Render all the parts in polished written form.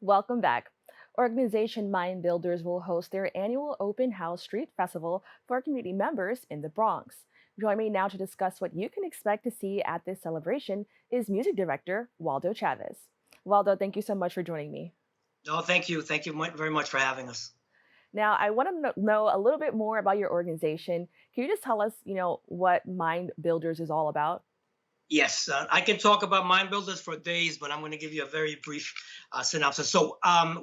Welcome back. Organization Mind Builders will host their annual Open House Street Festival for community members in the Bronx. Join me now to discuss what you can expect to see at this celebration is music director Waldo Chavez. Waldo, thank you so much for joining me. Oh, thank you. Thank you very much for having us. Now, I want to know a little bit more about your organization. Can you just tell us, what Mind Builders is all about? Yes, I can talk about mind builders for days, but I'm going to give you a very brief synopsis.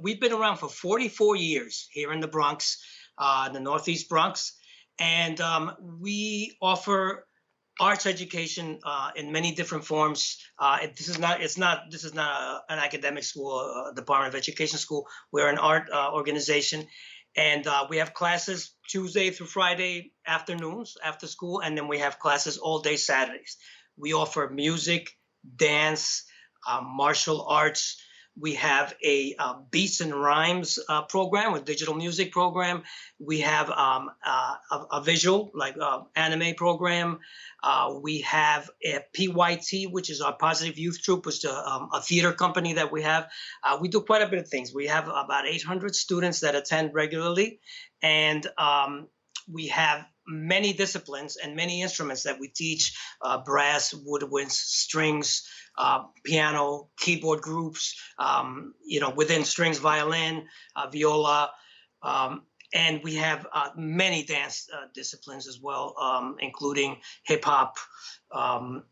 We've been around for 44 years here in the Bronx, the Northeast Bronx, and we offer arts education in many different forms. This is not an academic school, a Department of Education school. We're an art organization, and we have classes Tuesday through Friday afternoons after school, and then we have classes all day Saturdays. We offer music, dance, martial arts. We have a beats and rhymes program, a digital music program. We have a visual, like anime program. We have a PYT, which is our Positive Youth Troupe, which is a theater company that we have. We do quite a bit of things. We have about 800 students that attend regularly, and we have many disciplines and many instruments that we teach: brass, woodwinds, strings, piano, keyboard groups, within strings, violin, viola. And we have many dance disciplines as well, including hip hop, um,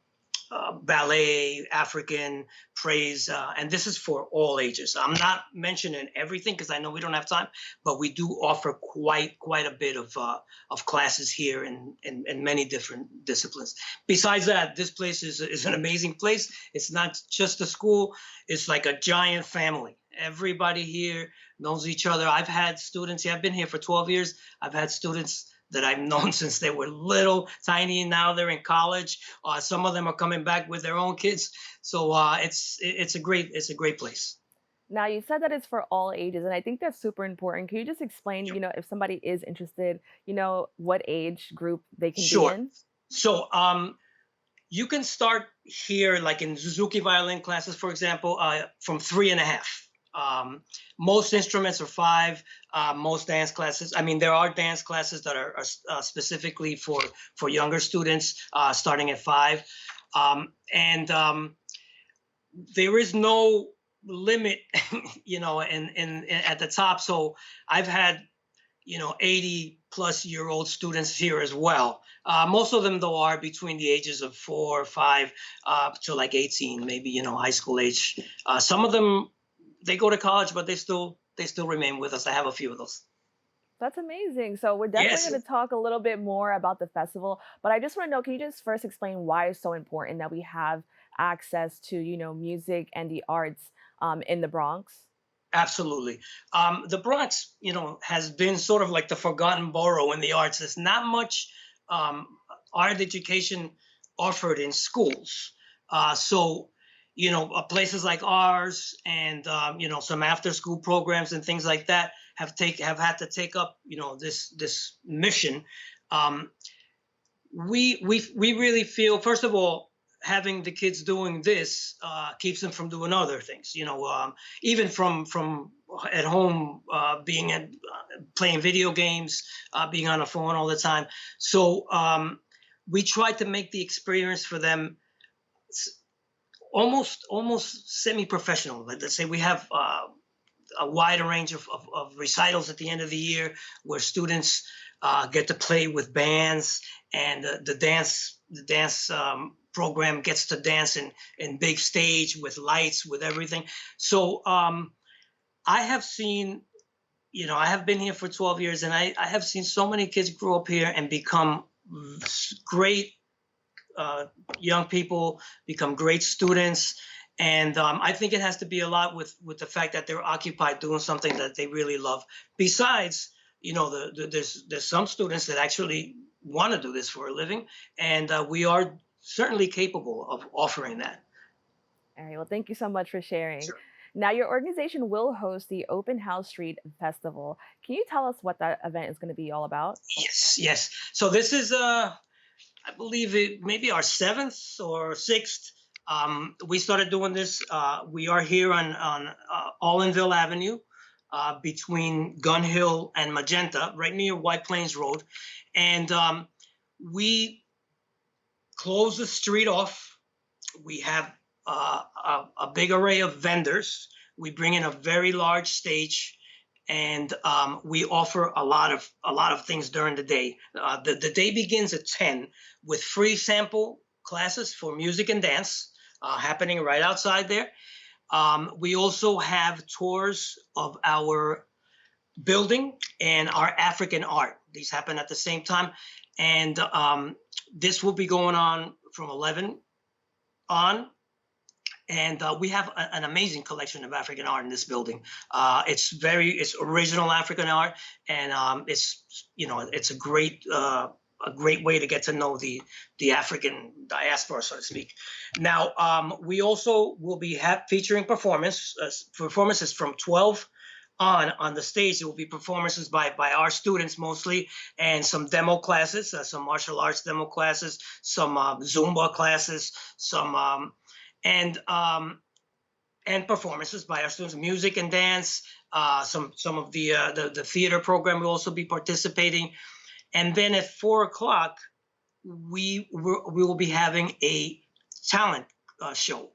ballet, African, praise, and this is for all ages. I'm not mentioning everything because I know we don't have time, but we do offer quite a bit of classes here in many different disciplines. Besides that, this place is an amazing place. It's not just a school; it's like a giant family. Everybody here knows each other. I've had students here. I've been here for 12 years. I've had students that I've known since they were little, tiny, and now they're in college. Some of them are coming back with their own kids. So it's a great place. Now, you said that it's for all ages, and I think that's super important. Can you just explain, if somebody is interested, what age group they can be Sure. in? So you can start here, like in Suzuki violin classes, for example, from 3.5. Most instruments are 5. Most dance classes. I mean, there are dance classes that are specifically for younger students, starting at 5, and there is no limit, in at the top. So I've had 80 plus year old students here as well. Most of them, though, are between the ages of 4 or 5 to like 18, maybe, high school age. Some of them, they go to college, but they still remain with us. I have a few of those. That's amazing. So we're definitely Yes, going to talk a little bit more about the festival, but I just want to know, can you just first explain why it's so important that we have access to, music and the arts in the Bronx? absolutely. The Bronx, has been sort of like the forgotten borough in the arts. There's not much art education offered in schools. So, places like ours and some after school programs and things like that have had to take up this mission. Um, we really feel, first of all, having the kids doing this keeps them from doing other things. Even from at home, being at playing video games, being on the phone all the time. So we try to make the experience for them almost semi-professional. Let's say we have a wide range of recitals at the end of the year where students get to play with bands, and the dance program gets to dance in big stage with lights, with everything. So I have seen, I have been here for 12 years, and I have seen so many kids grow up here and become great uh, young people, become great students. And I think it has to be a lot with the fact that they're occupied doing something that they really love. Besides, there's some students that actually want to do this for a living, and we are certainly capable of offering that. All right. Well, thank you so much for sharing. Sure. Now, your organization will host the Open House Street Festival. Can you tell us what that event is going to be all about? Yes, yes. So this is, I believe it maybe our 7th or 6th We started doing this. We are here on Allenville Avenue, between Gun Hill and Magenta, right near White Plains Road, and we close the street off. We have a big array of vendors. We bring in a very large stage, and we offer a lot of things during the day. The day begins at 10 with free sample classes for music and dance happening right outside there. We also have tours of our building and our African art. These happen at the same time, and this will be going on from 11 on, and we have an amazing collection of African art in this building. It's original African art, and it's a great way to get to know the African diaspora, so to speak. Now, we also will be featuring performances from 12 on the stage. There will be performances by our students mostly, and some demo classes, some martial arts demo classes, some Zumba classes, some and performances by our students, music and dance. Some of the theater program will also be participating, and then at 4 o'clock we will be having a talent show.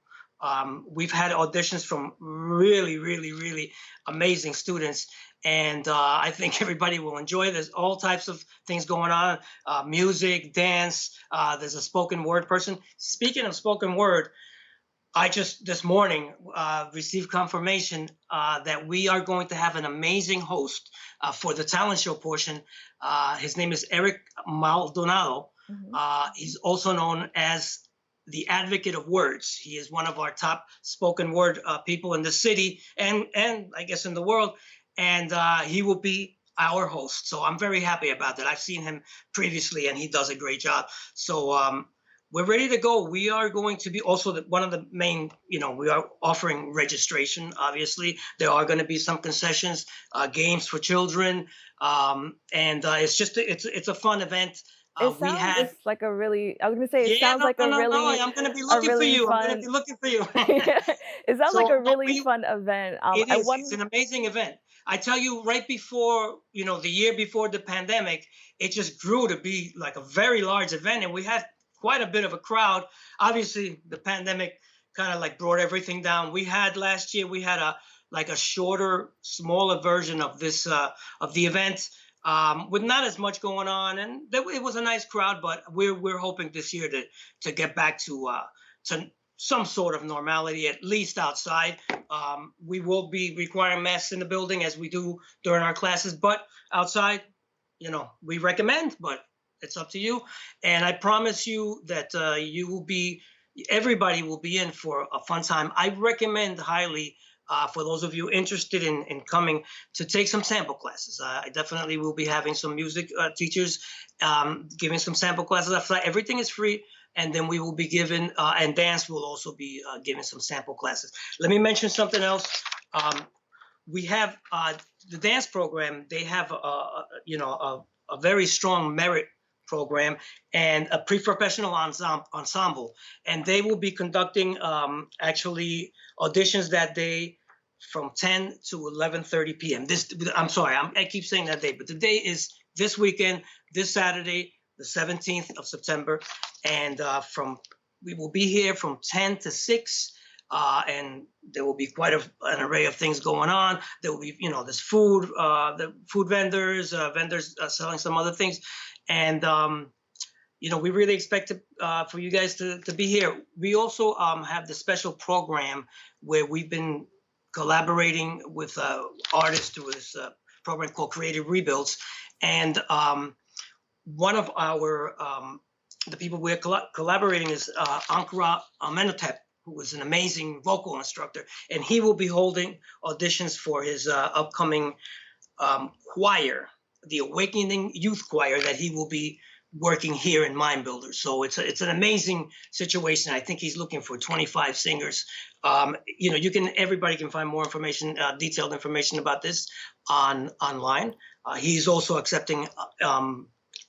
We've had auditions from really, really, really amazing students, and I think everybody will enjoy. There's all types of things going on: music, dance. There's a spoken word person. Speaking of spoken word, I just this morning received confirmation that we are going to have an amazing host for the talent show portion. His name is Eric Maldonado. Hmm. He's also known as the advocate of words. He is one of our top spoken word people in the city and I guess in the world. And he will be our host. So I'm very happy about that. I've seen him previously and he does a great job. So we're ready to go. We are going to be also one of the main, we are offering registration. Obviously, there are going to be some concessions, games for children. And it's a fun event. It We sounds had it's like a really I was gonna say it Yeah, sounds no, like no, no, no. I'm gonna be a looking for really you. I'm gonna be fun looking for you. it sounds like So a no, really fun event. it I is. It's want an amazing event. I tell you, right before, the year before the pandemic, it just grew to be like a very large event, and we had quite a bit of a crowd. Obviously, the pandemic kind of like brought everything down. Last year, we had a shorter, smaller version of this of the event, with not as much going on, and it was a nice crowd. But we're hoping this year to get back to some sort of normality, at least outside. We will be requiring masks in the building as we do during our classes, but outside, we recommend, but it's up to you. And I promise you that everybody will be in for a fun time. I recommend highly, for those of you interested in coming, to take some sample classes. I definitely will be having some music teachers giving some sample classes. Everything is free. And then we will be given, and dance will also be giving some sample classes. Let me mention something else. We have the dance program. They have a very strong merit program and a pre-professional ensemble, and they will be conducting actually auditions that day from 10 to 11:30 p.m. I'm sorry, I keep saying that day, but the day is this weekend, this Saturday, the 17th of September, and we will be here from 10 to 6. And there will be quite an array of things going on. There will be, there's food, the food vendors, vendors selling some other things, and we really expect for you guys to be here. We also have the special program where we've been collaborating with artists through this program called Creative Rebuilds, and one of our the people we're collaborating is Ankara Amenhotep, who is an amazing vocal instructor, and he will be holding auditions for his upcoming choir, the Awakening Youth Choir, that he will be working here in Mind Builders. So it's an amazing situation. I think he's looking for 25 singers. Everybody can find more information, detailed information about this online. He's also accepting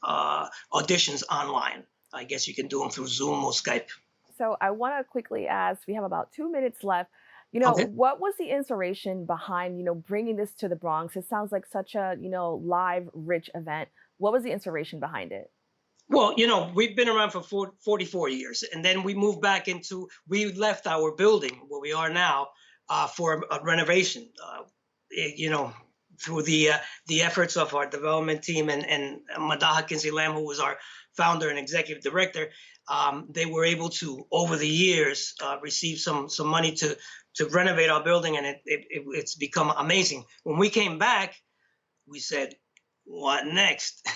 auditions online. I guess you can do them through Zoom or Skype. So I want to quickly ask, we have about 2 minutes left. Okay. What was the inspiration behind, bringing this to the Bronx? It sounds like such a, live, rich event. What was the inspiration behind it? Well, we've been around for 44 years, and then we left our building where we are now for a renovation. You know, through the efforts of our development team and Madaha Kinsey Lamb, who was our founder and executive director, they were able to, over the years, receive some money to renovate our building, and it's become amazing. When we came back, we said, what next?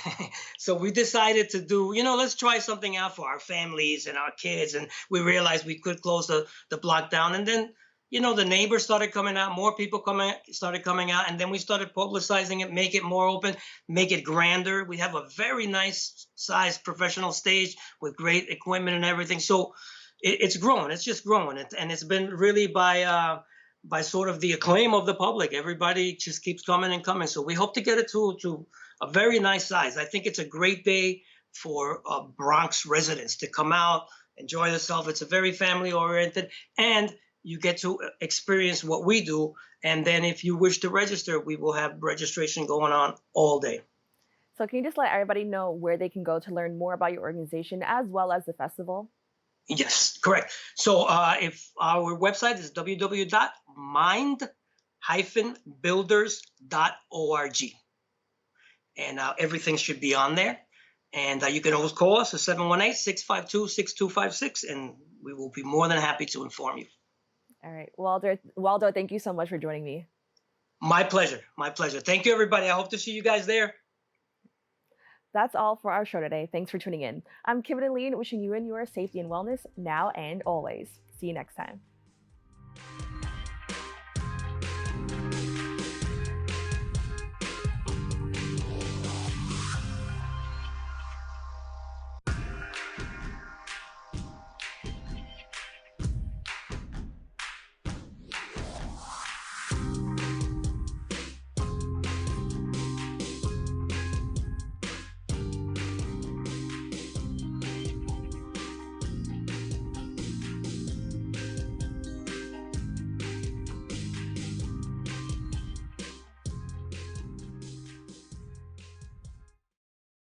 So we decided to do, let's try something out for our families and our kids. And we realized we could close the block down. And then, the neighbors started coming out, more people started coming out. And then we started publicizing it, make it more open, make it grander. We have a very nice sized professional stage with great equipment and everything. So it's growing. It's just growing. And it's been really by sort of the acclaim of the public. Everybody just keeps coming and coming. So we hope to get it to a very nice size. I think it's a great day for Bronx residents to come out, enjoy themselves. It's a very family oriented, and you get to experience what we do. And then if you wish to register, we will have registration going on all day. So can you just let everybody know where they can go to learn more about your organization as well as the festival? Yes, correct. So if our website is www.mind-builders.org, and everything should be on there. And you can always call us at 718-652-6256, and we will be more than happy to inform you. All right. Waldo, thank you so much for joining me. My pleasure. My pleasure. Thank you, everybody. I hope to see you guys there. That's all for our show today. Thanks for tuning in. I'm Kibin Alleyne, wishing you and your safety and wellness now and always. See you next time.